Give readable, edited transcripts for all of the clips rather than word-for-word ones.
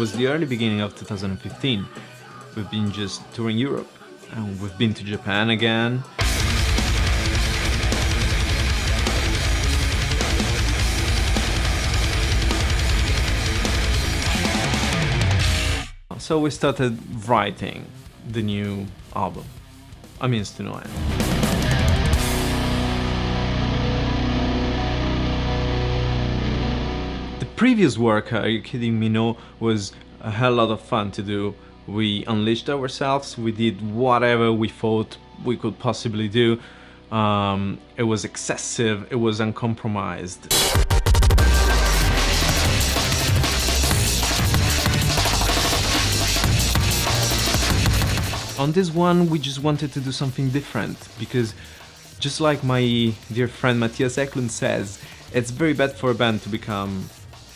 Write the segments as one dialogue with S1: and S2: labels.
S1: was the early beginning of 2015. We've been just touring Europe, and we've been to Japan again. So we started writing the new album, Amins to No End. The previous work, Are You Kidding Me No, was a hell lot of fun to do. We unleashed ourselves, we did whatever we thought we could possibly do. It was excessive, it was uncompromised. On this one, we just wanted to do something different, because just like my dear friend Matteo says, it's very bad for a band to become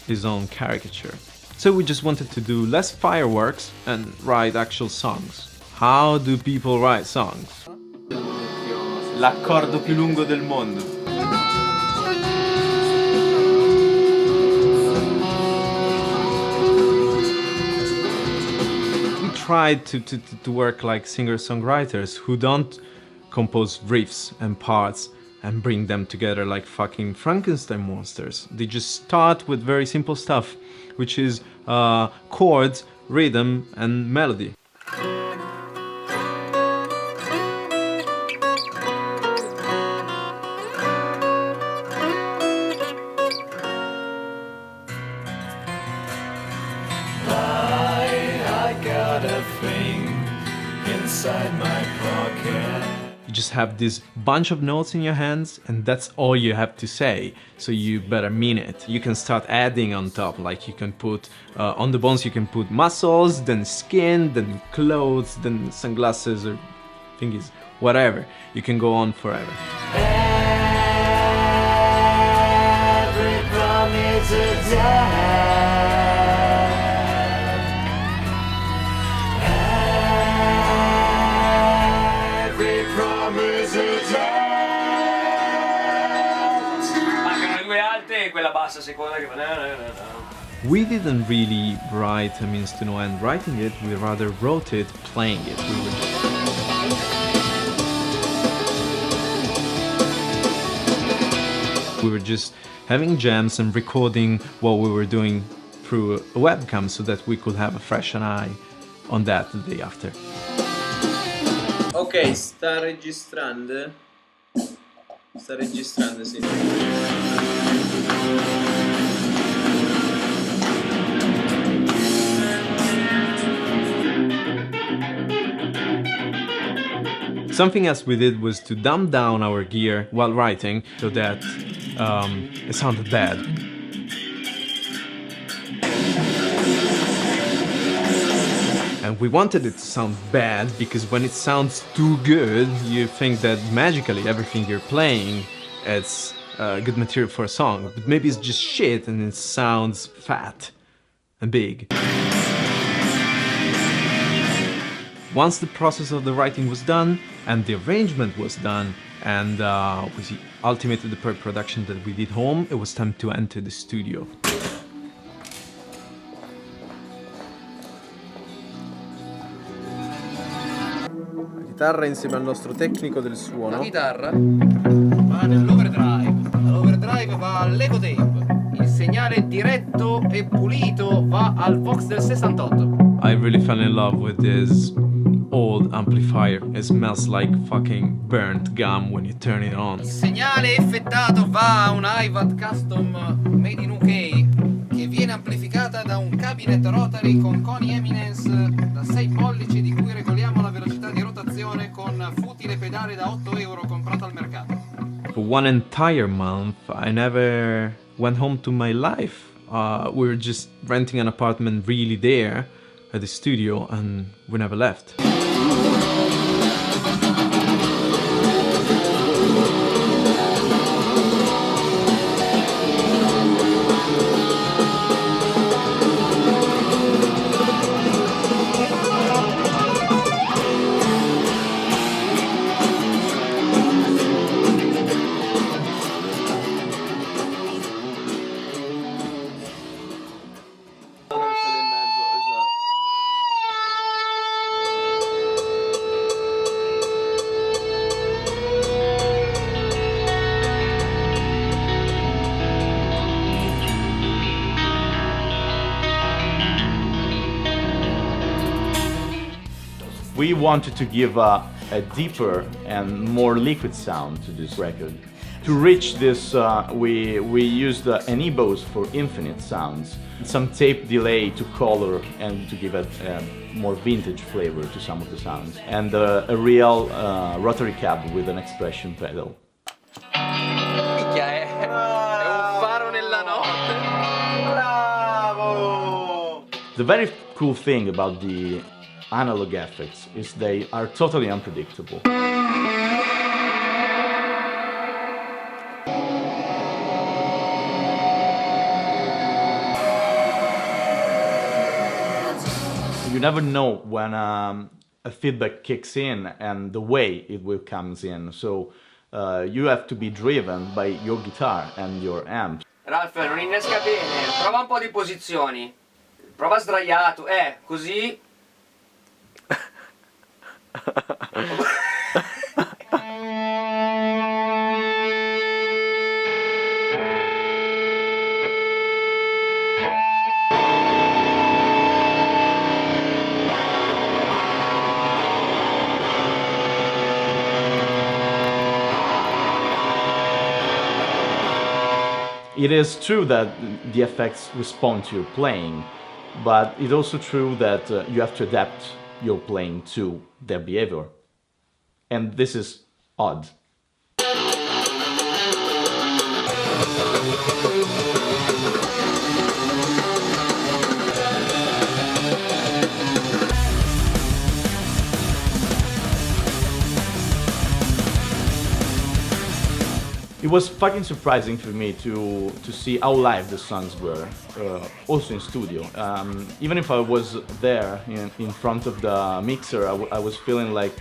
S1: his own caricature. So we just wanted to do less fireworks and write actual songs. How do people write songs? L'accordo più lungo del mondo. We tried to work like singer-songwriters who don't compose riffs and parts and bring them together like fucking Frankenstein monsters. They just start with very simple stuff, which is chords, rhythm, and melody. I got a thing inside my pocket. You just have this bunch of notes in your hands, and that's all you have to say, so you better mean it. You can start adding on top, like you can put on the bones, you can put muscles, then skin, then clothes, then sunglasses or thingies, whatever. You can go on forever. Every promise a day. We didn't really write Amins to No End writing it, we rather wrote it playing it. We were just having jams and recording what we were doing through a webcam so that we could have a fresh eye on that the day after.
S2: Ok, sta registrando. Sta registrando, sì.
S1: Something else we did was to dumb down our gear while writing so that it sounded bad. And we wanted it to sound bad because when it sounds too good, you think that magically everything you're playing is good material for a song. But maybe it's just shit and it sounds fat and big. Once the process of the writing was done and the arrangement was done and we ultimated the production that we did home, it was time to enter the studio.
S2: Chitarra insieme al nostro tecnico del suono.
S3: La chitarra va nell'overdrive, dall'overdrive va all'eco tape, il segnale diretto e pulito va al Vox del 68.
S1: I really fell in love with this old amplifier. It smells like fucking burnt gum when you turn it on.
S3: Il segnale effettato va a un iVat custom made in UK che viene amplificata da un cabinet rotary con coni eminence da 6 pollici di cui regoliamo la velocità di rotazione con futile pedale da 8 euro comprato al mercato.
S1: For one entire month, I never went home to my life. We were just renting an apartment really there at the studio and we never left.
S4: We wanted to give a deeper and more liquid sound to this record. To reach this, we used an EBOS for infinite sounds, some tape delay to color and to give a more vintage flavor to some of the sounds, and a real rotary cab with an expression pedal.
S3: Minchia, è un faro nella notte.
S2: Bravo!
S4: The very cool thing about the analog effects is they are totally unpredictable. You never know when a feedback kicks in and the way it will comes in, so you have to be driven by your guitar and your amp.
S5: Ralph, non innesca bene, prova un po' di posizioni. Prova sdraiato, così.
S4: It is true that the effects respond to your playing, but it's also true that you have to adapt your playing to their behavior. And this is odd. It was fucking surprising for me to see how live the songs were, also in studio. Even if I was there in front of the mixer, I was feeling like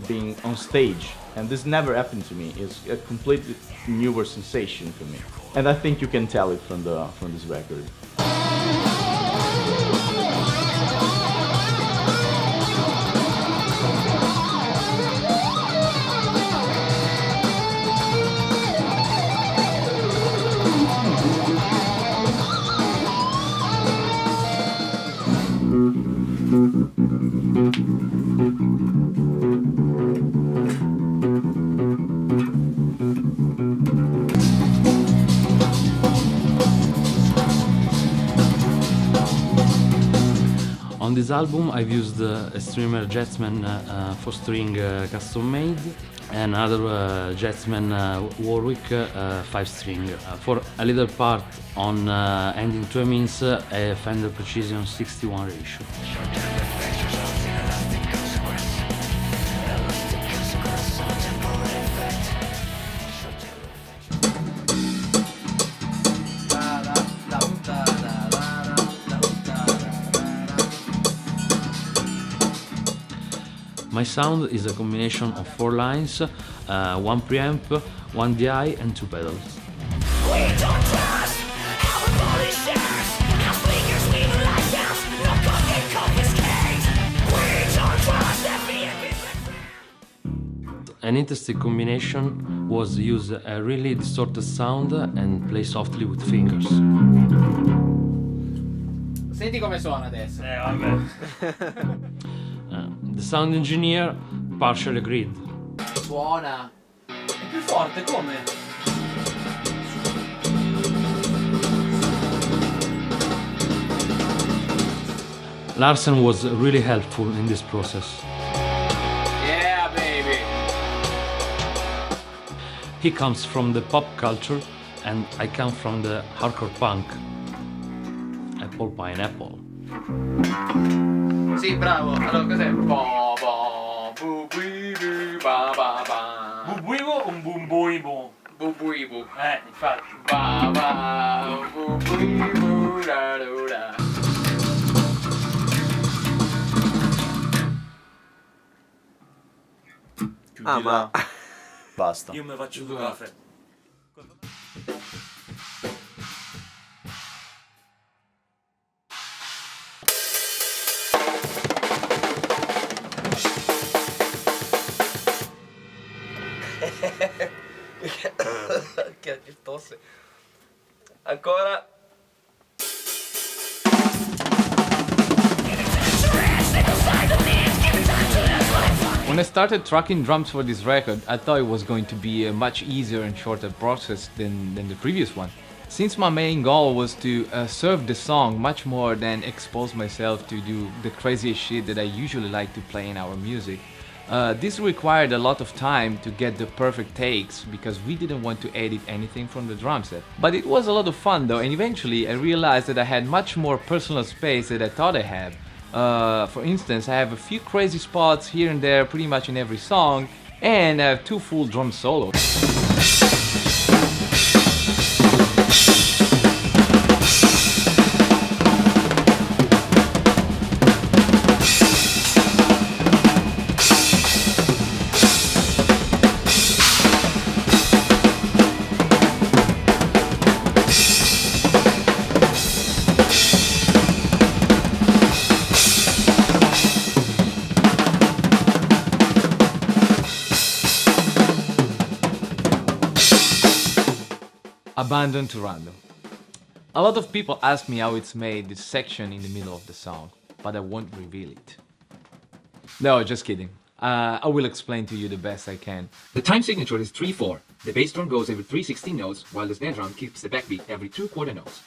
S4: being on stage, and this never happened to me. It's a completely newer sensation for me, and I think you can tell it from this record.
S6: On this album I've used a Streamer Jetsman 4-string custom made and another Jetsman Warwick 5-string. For a little part on ending 2 means a Fender Precision 61 ratio. My sound is a combination of 4 lines, 1 preamp, 1 DI and 2 pedals.
S7: We don't trust our body shares. Our speakers we like sounds. No gun can confiscate. We don't trust
S6: An interesting combination was use a really distorted sound and play softly with fingers.
S3: Senti come suona adesso.
S5: Vabbè.
S6: The sound engineer partially agreed.
S3: Suona.
S5: È più forte, come?
S6: Larsen was really helpful in this process.
S3: Yeah, baby.
S6: He comes from the pop culture and I come from the hardcore punk. Apple pineapple.
S3: Sì, bravo. Allora, cos'è? Bo bo bu bui bu ba ba ba.
S5: Bubuibo o un bumbuibo?
S3: Bu bui bu.
S5: Infatti.
S3: Ba ba bu bui bu da da da.
S2: Ma
S4: Basta.
S5: Io mi faccio 2 caffè.
S3: Che tosse. Ancora.
S7: Give it time to rest, they don't find the needs. Give it time to rest.
S3: I started tracking drums for this record, I thought it was going to be a much easier and shorter process than the previous one. Since my main goal was to serve the song much more than expose myself to do the craziest shit that I usually like to play in our music, this required a lot of time to get the perfect takes because we didn't want to edit anything from the drum set. But it was a lot of fun though, and eventually I realized that I had much more personal space than I thought I had. For instance, I have a few crazy spots here and there pretty much in every song, and I have 2 full drum solos. Abandon to random. A lot of people ask me how it's made this section in the middle of the song, but I won't reveal it. No, just kidding. I will explain to you the best I can.
S8: The time signature is 3/4. The bass drum goes every 3/16 notes, while the snare drum keeps the backbeat every 2/4 notes.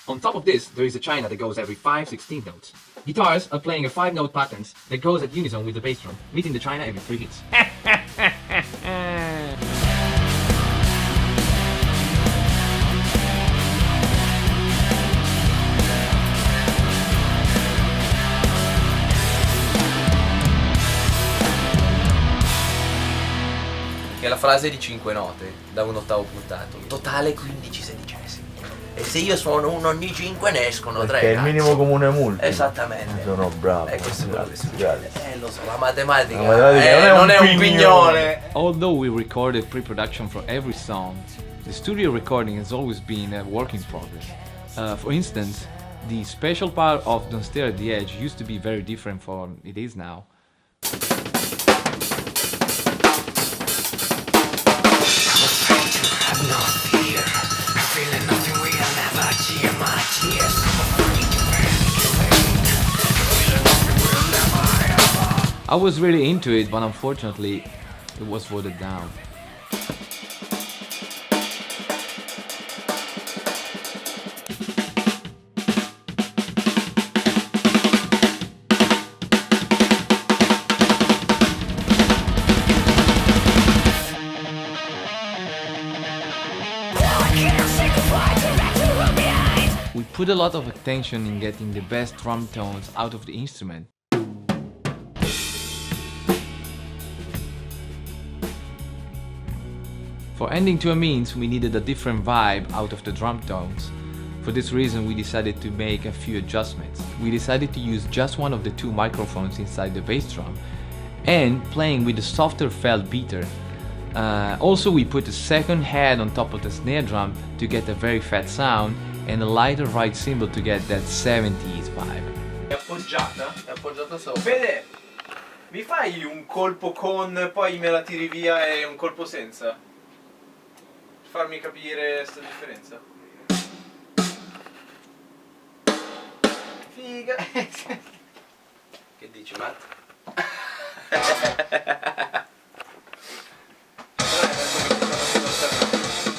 S8: On top of this, there is a china that goes every 5/16 notes. Guitars are playing a 5-note patterns that goes at unison with the bass drum, meeting the china every 3 hits.
S9: È la frase di 5 note da un ottavo puntato. Totale 15 sedicesimi. E se io suono uno ogni 5 ne escono 3.
S10: Perché è il minimo comune multiplo.
S9: Esattamente.
S10: Sono bravo.
S9: Questo è quello che succede.
S10: Grazie.
S9: Lo so, la matematica,
S10: non è un pignone.
S3: Although we recorded pre-production for every song, the studio recording has always been a work in progress. For instance, the special part of Don't Stare at the Edge used to be very different from it is now. I was really into it, but unfortunately, it was voted down. We put a lot of attention in getting the best drum tones out of the instrument. For ending to a means, we needed a different vibe out of the drum tones. For this reason, we decided to make a few adjustments. We decided to use just one of the 2 microphones inside the bass drum and playing with a softer felt beater. Also, we put a second head on top of the snare drum to get a very fat sound and a lighter right cymbal to get that 70s vibe.
S2: È appoggiata?
S9: È appoggiato sopra.
S2: Fede, mi fai un colpo con, poi me la tiri via e un colpo senza? Per farmi capire sta differenza. Figa.
S9: Che dici, Matt?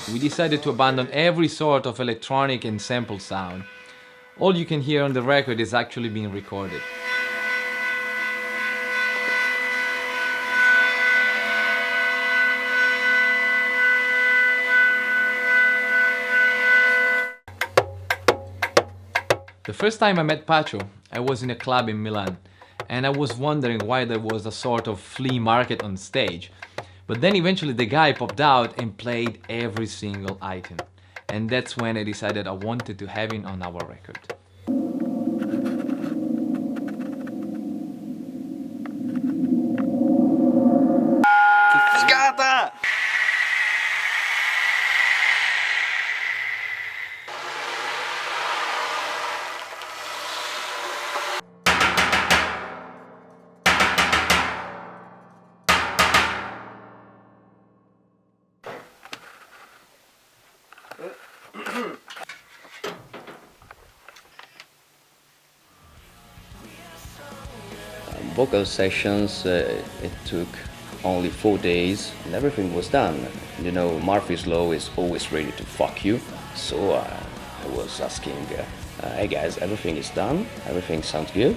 S3: We decided to abandon every sort of electronic and sample sound. All you can hear on the record is actually being recorded. The first time I met Pacho, I was in a club in Milan, and I was wondering why there was a sort of flea market on stage. But then eventually the guy popped out and played every single item. And that's when I decided I wanted to have him on our record.
S9: Figata!
S11: vocal sessions, it took only 4 days and everything was done. You know, Murphy's Law is always ready to fuck you. So I was asking, hey guys, everything is done? Everything sounds good?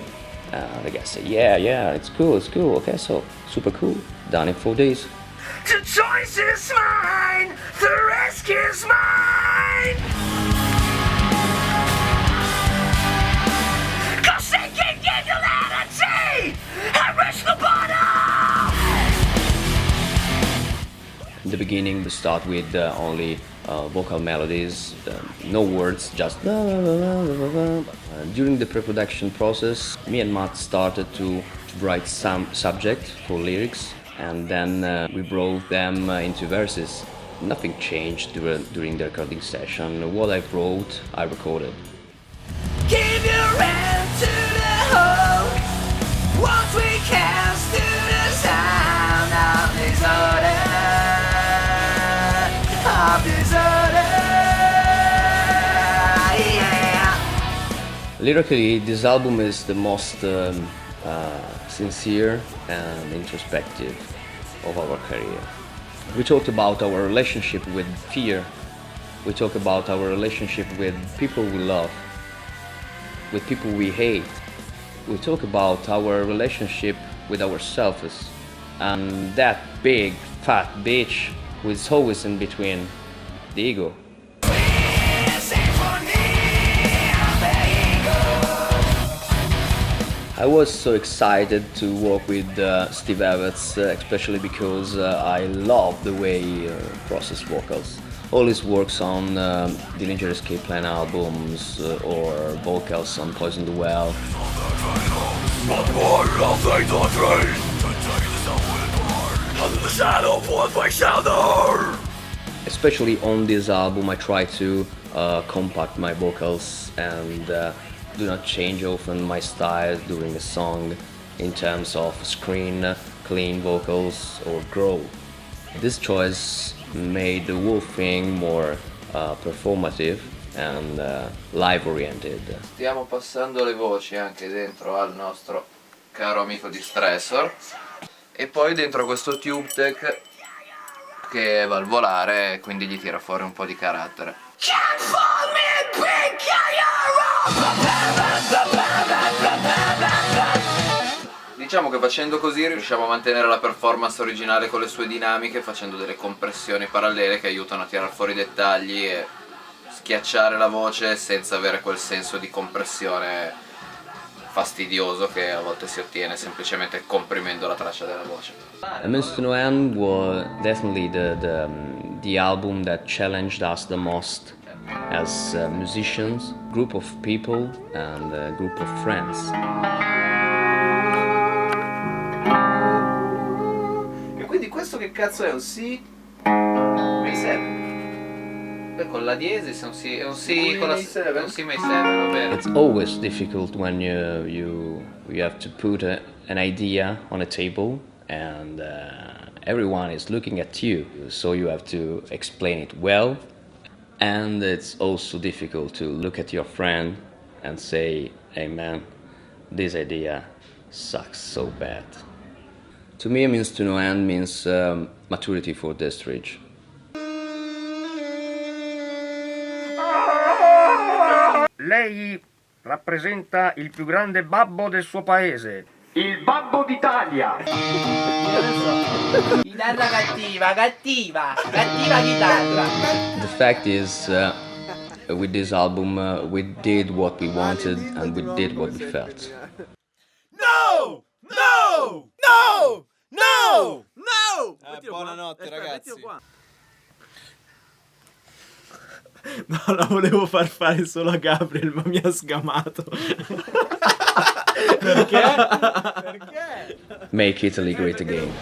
S11: The guy said, yeah, it's cool. Okay, so super cool. Done in 4 days.
S7: The choice is mine, the risk is mine. Cause they can give you energy and reach the bottom.
S11: In the beginning we start with only vocal melodies, no words, just blah, blah, blah, blah, blah, blah. During the pre-production process, me and Matt started to write some subject for lyrics, and then we brought them into verses. Nothing changed during the recording session. What I wrote, I recorded.
S7: Give your hand to the whole, what we cast to the sound of disorder, yeah.
S11: Lyrically, this album is the most sincere and introspective of our career. We talked about our relationship with fear. We talk about our relationship with people we love, with people we hate. We talk about our relationship with ourselves and that big fat bitch who is always in between, the ego. I was so excited to work with Steve Evans, especially because I love the way he processes vocals. All his works on Dillinger Escape Plan albums or vocals on Poison the Well. Especially on this album, I try to compact my vocals and do not change often my style during a song in terms of screen, clean vocals or growl. This choice made the whole thing more performative and live-oriented.
S3: Stiamo passando le voci anche dentro al nostro caro amico Destrage e poi dentro questo tube tech che è valvolare, quindi gli tira fuori un po' di carattere. Diciamo che facendo così riusciamo a mantenere la performance originale con le sue dinamiche, facendo delle compressioni parallele che aiutano a tirare fuori i dettagli e schiacciare la voce senza avere quel senso di compressione fastidioso che a volte si ottiene semplicemente comprimendo la traccia della voce.
S11: Means to No End was definitely the album that challenged us the most as musicians, group of people and a group of friends.
S2: E quindi questo che cazzo è? Un C? May7?
S3: Con la diesis è un C con la
S2: May 7?
S3: un C May 7, va bene.
S11: It's always difficult when you have to put an idea on a table and everyone is looking at you, so you have to explain it well. And it's also difficult to look at your friend and say, hey man, this idea sucks so bad. To me, Means to No End means maturity for Destrage.
S12: Lei rappresenta il più grande babbo del suo paese. Il babbo d'Italia!
S10: Chitarra cattiva chitarra.
S11: The fact is, with this album, we did what we wanted and we did what we felt.
S10: No!
S2: Buonanotte ragazzi.
S1: No, la volevo far fare solo a Gabriel, ma mi ha sgamato.
S2: Perché?
S11: Make Italy great again.